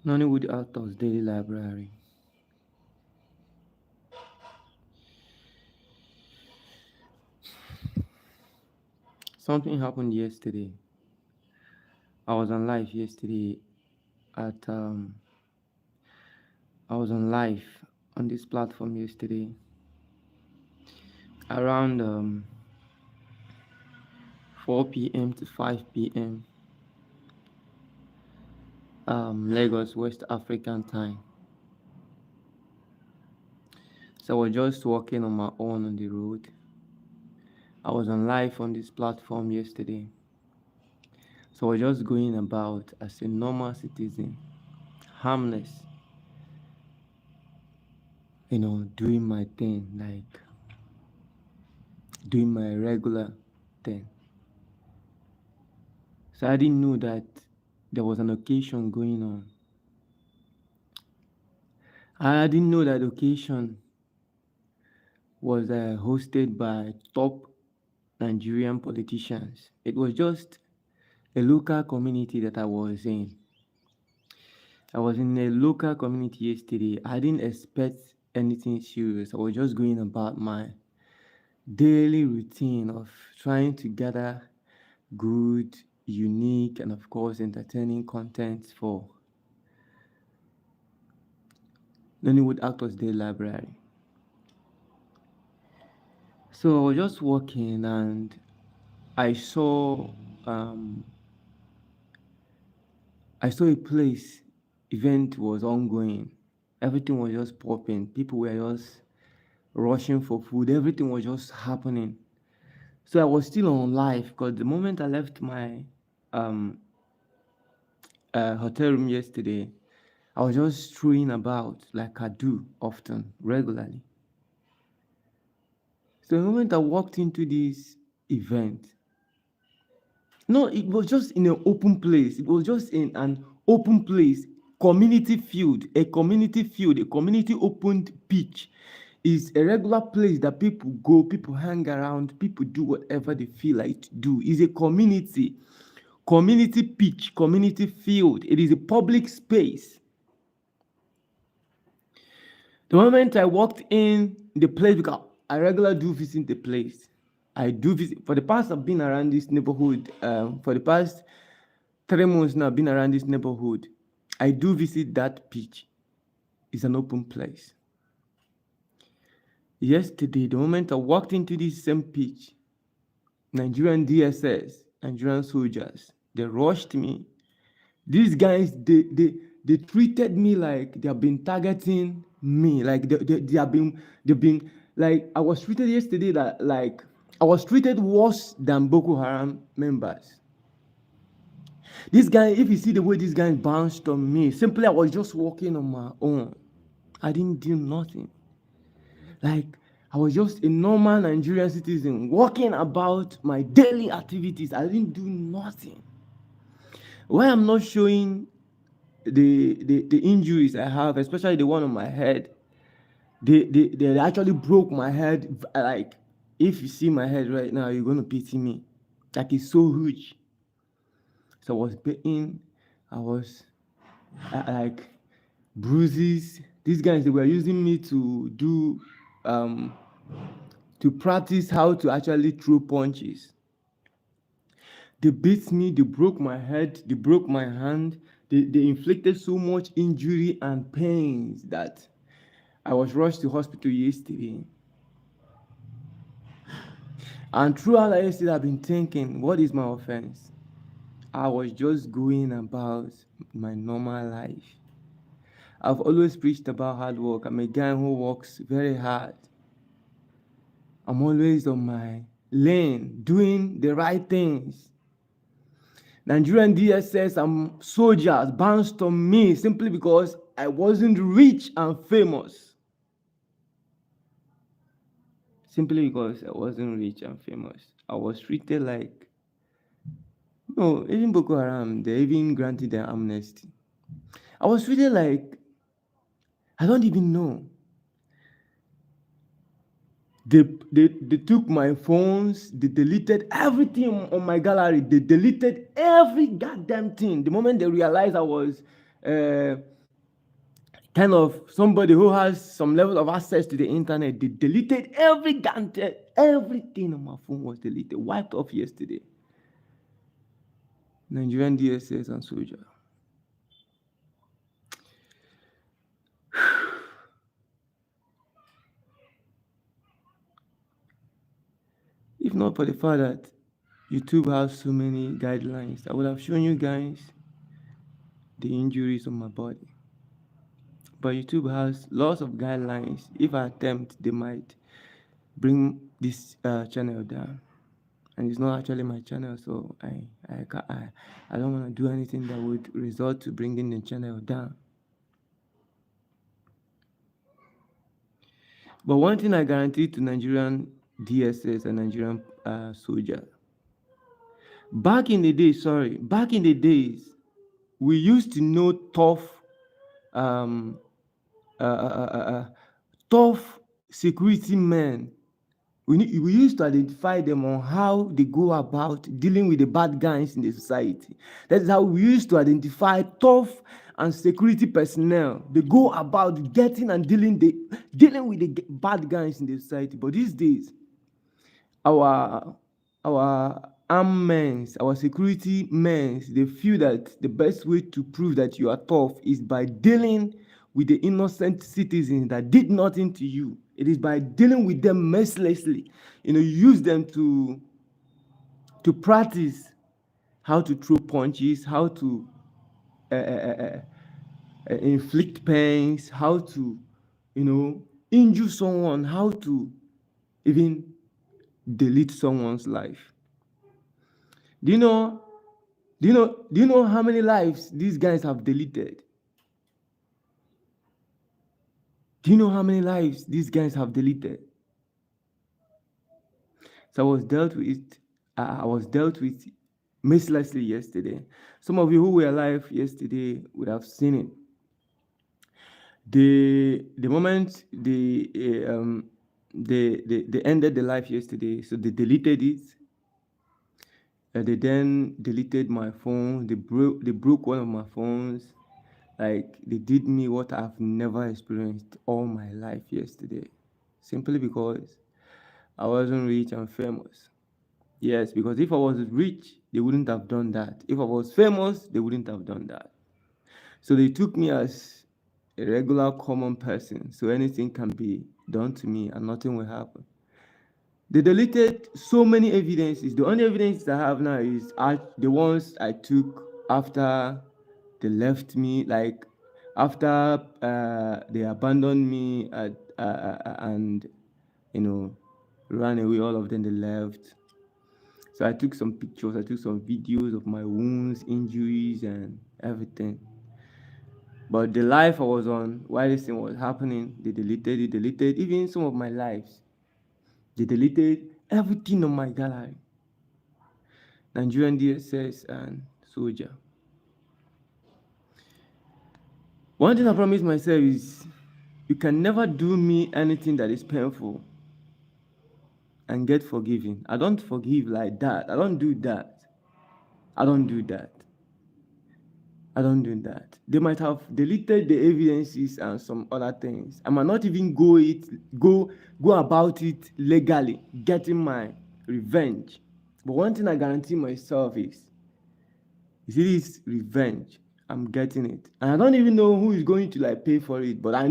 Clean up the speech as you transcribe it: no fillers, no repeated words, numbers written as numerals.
Nollywood Actors Daily Library. Something happened yesterday. I was on live yesterday at I was on live on this platform yesterday around 4 p.m. to 5 p.m. Lagos West African time. So I was just walking on my own on the road. I was on live on this platform yesterday. So I was just going about as a normal citizen, harmless, doing my thing, like doing my regular thing. So I didn't know that there was an occasion going on. I didn't know that occasion was hosted by top Nigerian politicians. It was just a local community that I was in. I was in a local community yesterday. I didn't expect anything serious. I was just going about my daily routine of trying to gather good, unique, and of course entertaining content for Nollywood Actors Day Library. So I was just walking and I saw um, I saw a place. Event was ongoing. Everything was just popping. People were just rushing for food. Everything was just happening. So I was still on live because the moment I left my um, hotel room yesterday, I was just strolling about like I do often, regularly. So the moment I walked into this event, no, it was just in an open place. It was just in an open place, community field, a community field, a community opened pitch. Is a regular place that people go, people hang around, people do whatever they feel like to do. It's a community pitch, community field. It is a public space. The moment I walked in the place, because I regularly do visit the place. I do visit. For the past, I've been around this neighborhood. For the past 3 months now, I've been around this neighborhood. I do visit that pitch. It's an open place. Yesterday, the moment I walked into this same pitch, Nigerian DSS, Nigerian soldiers, they rushed me. These guys, they treated me like they have been targeting me. Like they've been like I was treated yesterday that like I was treated worse than Boko Haram members. This guy, if you see the way this guy bounced on me, simply I was just walking on my own. I didn't do nothing. Like I was just a normal Nigerian citizen walking about my daily activities. I didn't do nothing. Why I'm not showing the injuries I have, especially the one on my head, they actually broke my head. Like if you see my head right now, you're gonna pity me. Like it's so huge. So I was beaten. I was like bruises. These guys, they were using me to do to practice how to actually throw punches. They beat me, they broke my head, they broke my hand, they inflicted so much injury and pains that I was rushed to hospital yesterday. And throughout that yesterday, I've been thinking, what is my offense? I was just going about my normal life. I've always preached about hard work. I'm a guy who works very hard. I'm always on my lane, doing the right things. Nigerian DSS and soldiers bounced on me simply because I wasn't rich and famous. Simply because I wasn't rich and famous. I was treated like, no, even Boko Haram, they even granted them amnesty. I was treated like, I don't even know. They took my phones, they deleted everything on my gallery. They deleted every goddamn thing. The moment they realized I was kind of somebody who has some level of access to the internet. They deleted every gadget, everything on my phone was deleted, wiped off yesterday. Nigerian DSS and soldier. If not for the fact that YouTube has so many guidelines, I would have shown you guys the injuries on my body. But YouTube has lots of guidelines. If I attempt, they might bring this channel down. And it's not actually my channel, so I don't want to do anything that would result to bringing the channel down. But one thing I guarantee to Nigerian DSS and Nigerian soldier, back in the days, we used to know tough security men. We used to identify them on how they go about dealing with the bad guys in the society. That is how we used to identify tough and security personnel. They go about getting and dealing with the bad guys in the society. But these days, our armed men, our security men, they feel that the best way to prove that you are tough is by dealing with the innocent citizens that did nothing to you. It is by dealing with them mercilessly. You use them to practice how to throw punches, how to inflict pains, how to, injure someone, how to even delete someone's life. Do you know how many lives these guys have deleted? Do you know how many lives these guys have deleted? So I was dealt with mercilessly yesterday. Some of you who were alive yesterday would have seen it. The moment they ended the life yesterday, so they deleted it. They then deleted my phone. They broke one of my phones. Like, they did me what I've never experienced all my life yesterday, simply because I wasn't rich and famous. Yes, because if I was rich, they wouldn't have done that. If I was famous, they wouldn't have done that. So they took me as a regular common person, so anything can be done to me and nothing will happen. They deleted so many evidences. The only evidence I have now is the ones I took after they left me, like after they abandoned me and ran away. All of them, they left. So I took some pictures, I took some videos of my wounds, injuries, and everything. But the life I was on while this thing was happening, they deleted even some of my lives. They deleted everything on my gallery. Nigerian DSS and soldier. One thing I promised myself is, you can never do me anything that is painful and get forgiven. I don't forgive like that. I don't do that. They might have deleted the evidences and some other things. I might not even go about it legally, getting my revenge. But one thing I guarantee myself is it is revenge. I'm getting it. And I don't even know who is going to pay for it, but I